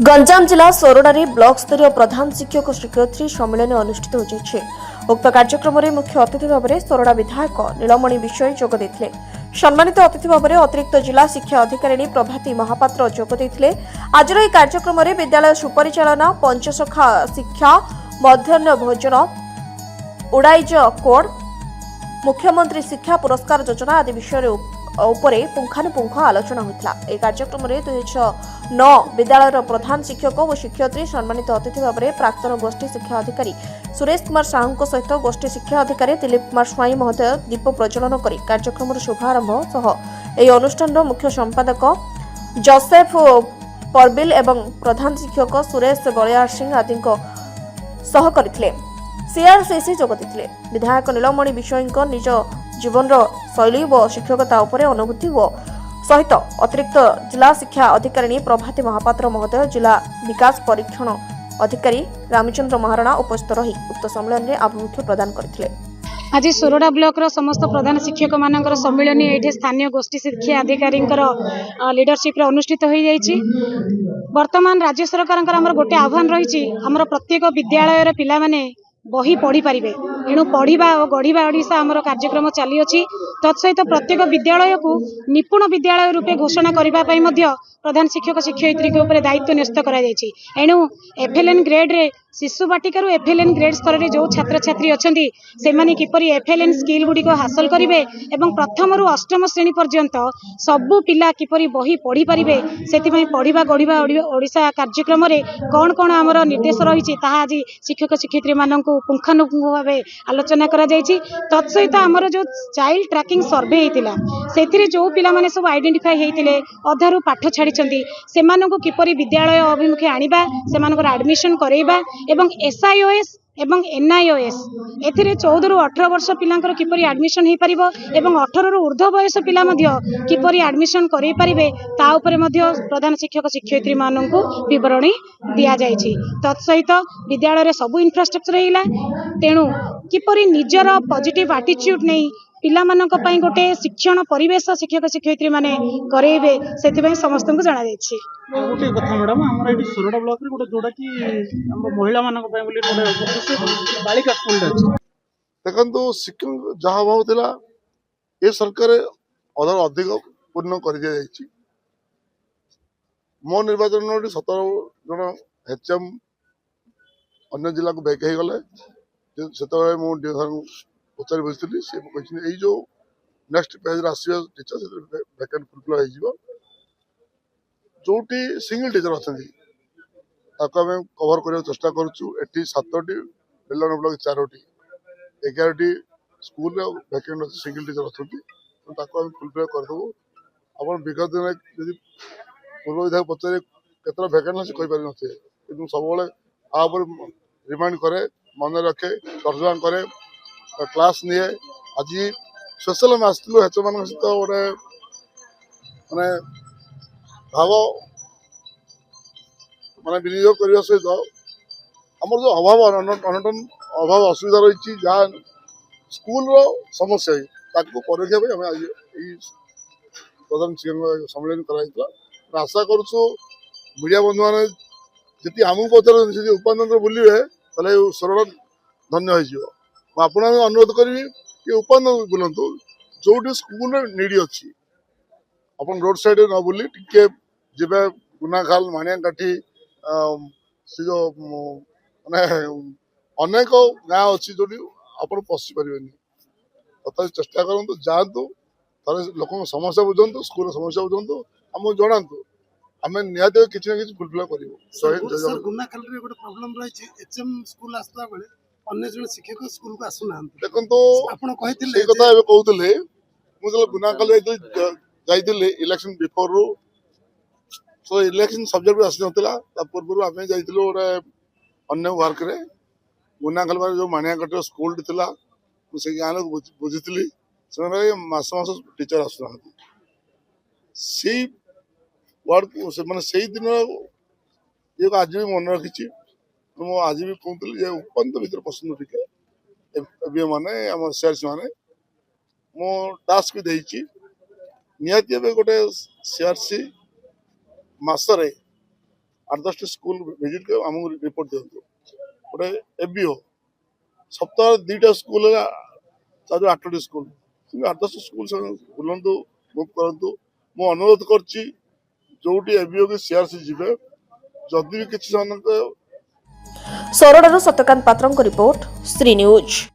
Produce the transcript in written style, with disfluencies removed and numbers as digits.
गंजाम जिला सोरडारे ब्लॉक स्तरीय प्रधान शिक्षक और शिक्षयित्री सम्मेलन अनुष्ठित होଯାଇଛି। उक्त कार्यक्रम में मुख्य अतिथि भाव में सोरडा विधायक नीलमणि विषय जोग देथिले। सम्मानित अतिथि भाव में अतिरिक्त जिला शिक्षा अधिकारी प्रभाती महापात्र जोग देथिले। आजर ଏହି କାର୍ଯ୍ୟକ୍ରମରେ विद्यालय सुपरिचालना पंचसखा शिक्षा मध्याह्न भोजन उड़ाइज कोड मुख्यमंत्री शिक्षा पुरस्कार योजना आदि विषय उपरे पुंखानुपुंख आलोचना होता। यह कार्यक्रम में 2009 विद्यालय प्रधान शिक्षक और शिक्षयित्री सम्मानित अतिथि भाव में प्राक्तन गोष्ठी शिक्षा अधिकारी सुरेश कुमार साहू सहित गोष्ठी शिक्षा अधिकारी दिलीप कुमार स्वाई महोदय दीप प्रज्वलन कर कार्यक्रम शुभारंभ सह यह अनुष्ठान मुख्य संपादक जोसेफ परबिल एवं प्रधान शिक्षक सुरेश बलियार सिंह आदि सह करथिले। सीआरसीसी जोग देथिले। विधायक नीलमणि विषय निज जीवन शैली व शिक्षकता उपरे अनुभूति व सहित अतिरिक्त जिला शिक्षा अधिकारी प्रभाती महापात्र महोदय जिला विकास परीक्षण अधिकारी रामचंद्र महाराणा उपस्थित रही उक्त सम्मेलन में आभिमुख्य प्रदान करथिले। आज सोरडा ब्लॉक रो समस्त प्रधान शिक्षक मानकर सम्मेलन ये स्थानीय गोष्ठी शिक्षा अधिकारी लीडरशिप रे अनुष्ठित हो जाइछि। वर्तमान राज्य सरकार गोटे आह्वान रही प्रत्येक विद्यालय पिला माने बही पढ़ी पारे एणु पढ़ा और गढ़ा ओडिशा आमर कार्यक्रम चली अच्छी। तत्सहित प्रत्येक विद्यालय को निपुण विद्यालय रूपे घोषणा करने प्रधान शिक्षक शिक्षयित्री के ऊपर दायित्व न्यस्त एणु एफएलएन ग्रेड रे शिशु बाटिका एफएलएन ग्रेड स्तर में जो छात्र छात्री अच्छा से किपरि एफएलएन स्किल गुड़ी हासिल करेंगे एवं प्रथम रु अष्टम श्रेणी पर्यंत सबू पिला किपरि बही पढ़ी पारे से पढ़ा गढ़ा ओडिशा कार्यक्रम में कौन कौन आमर निर्देश रही आज शिक्षक शिक्षयित्री मानक पुंखानुपुंख भाव आलोचना करा जायछि। तत्सहित आमर जो चाइल्ड ट्रैकिंग सर्वे होता से जो पिला माने सब आइडेंटिफाई होते अधारू पाठ छाड़ी से किपरि विद्यालय अभिमुखे आनिबा सेमानकर एडमिशन करेबा एवं एसआईओएस एवं एनआईओएस एथिरे 14 रु 18 वर्ष पिलांकर किपरि एडमिशन हो पारिबो एवं 18 रु ऊर्ध्व बयस पिला मध्य किपरि एडमिशन करै पारिबे ता उपरे मध्य प्रधान शिक्षक शिक्षयित्री माननकु विवरणी दिया जायछि। तत्सहित विद्यालय रे सब इंफ्रास्ट्रक्चर हैला तेणु किपरि निजर पॉजिटिव एटीट्यूड नै पिला मानक पई गोटे शिक्षण परिवेश शिक्षक शिक्षयित्री माने करेबे सेति समस्त को जाना जायछि। गोटे कथा मैडम आम ये सोरडा ब्लॉक रे गोटे जोड़ा कि महिला मानक गोटे बालिका स्कूल अच्छे देखो शिक्षक जहाँ भाव था ये सरकार अधर अधिक पूर्ण कर दिया जायछि। मो निर्वाचन 17 जन एचएम अन्य जिला को बैक हो गले से पचारि बुझी से कहते जो नेक्स्ट पेज आसो टीचर वैकेंट फुलफिल हो जोटी सिंगल टीचर अच्छा कवर करने चेष्टा करुचु। 7टी बेलन ब्लॉक 4टी 11टी स्कूल वैकेंट अच्छे सिंगल टीचर अच्छा फुलफिल करदेबू। आप विगत दिन जब पूर्व विधायक पचारे केतटा वैकेंट अच्छे कहीपर थे कि सब आप रिमाइंड करे मन रखे तर्जमा करे क्लास निए। आज स्पेशल आम आसलु एच मान सहित गोटे माने भाव माने विनियोग करने सहित आम जो अभाव अनटन अभाव असुविधा रही जहाँ स्कूल समस्या परीक्षा आम आज प्रधान शिक्षक सम्मेलन कर आशा करुचु मीडिया बंधु मैंने जी आमको पचार उपातंत्र बुलवे तेल सोरडा धन्य हो। आपण अनुरोध करी कि उपातंत्र बुलतु जो स्कूल निड अच्छी अपन रोड साइड न बुली टिके जीवे गुनाखाल माणियाकाठी से जो माने अनेक गाँव अच्छी जो आप पशि पारे तथा चेष्टा करूँ जातु थे लोक समस्या बुझु स्कूल समस्या बुझु आमको जनातु आम निहत कि फुलफिल कर शिक्षक स्कूल को आसुना देखो कथा कहते मुझे गुनाखाल जाइए इलेक्शन बिफोर रु सो इलेक्शन सब्जेक्ट भी आसी ना पूर्व आम जाइलु गोटे अन्य वर्क रे गुनाखाल जो माणियाकाठी स्कूल था मुझे गाँव लोग बुझी से मस मस टीचर आसुना से वार्ड को से दिन ये आज भी मन रखी आज भी कहती उपंत भर पसंद टे मैंने आम सीआरसी मैंने मो टास्क भी देती निहती गोटे सीआरसी मसरे 8-10 स्कूल विजिट कर आमको रिपोर्ट दिंतु गोटे एबीओ सप्ताह 2टा स्कूल 8टी स्कूल 8-10 स्कूल बुलंतु मुव करंतु मु अनुरोध करछि जोटी एबीओ के सीआरसी जिबे जदि भी किछि सोरडारू सत्यकांत पात्रଙ୍କ रिपोर्ट श्री न्यूज।